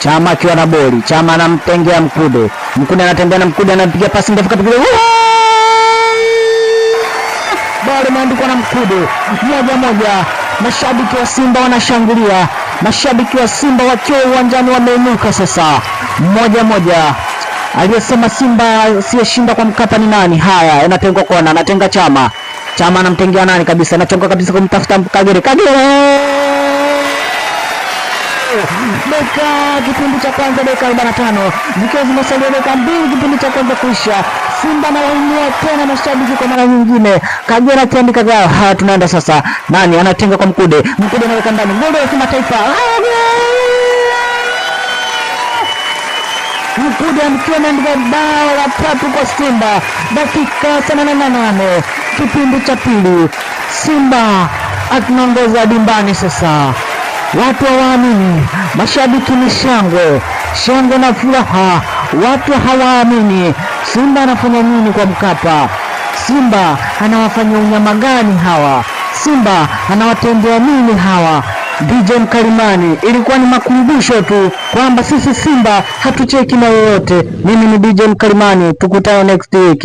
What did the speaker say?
Chama akiwa na boli, Chama anamtengea Mkude, Mkude anatembea na Mkude anapiga pasi ndefu kapiga bali imeandikwa na Mkude. 1-1. Mashabiki wa Simba wanashangilia, mashabiki wa Simba wakiwa uwanjani wameinuka sasa. 1-1. Aliyesema Simba asiyeshinda kwa Mkapa ni nani? Haya, anatengwa kona, anatenga Chama, Chama anamtengea nani kabisa, anachonga kabisa kumtafuta Kagere, Dakika kipindi cha kwanza, dakika 45 zikiwa zimesalia dakika 2 kipindi cha kwanza kuisha. Simba na wainua tena mashabiki kwa mara nyingine. Kagera akiandika gao. Haya, tunaenda sasa. Nani anatenga kwa Mkude, Mkude anaweka ndani, goli la kimataifa. Mkude ameandika bao la 3 kwa Simba. Dakika 88 kipindi cha pili. Simba atunaongoza dimbani sasa. Watu hawaamini, mashabiki ni shangwe na furaha. Watu hawaamini. Simba anafanya nini kwa Mkapa? Simba anawafanya unyama gani hawa? Simba anawatendea nini hawa? DJ Mkalimani, ilikuwa ni makumbusho tu kwamba sisi Simba hatucheki na yoyote. Mimi ni DJ Mkalimani, tukutane next week.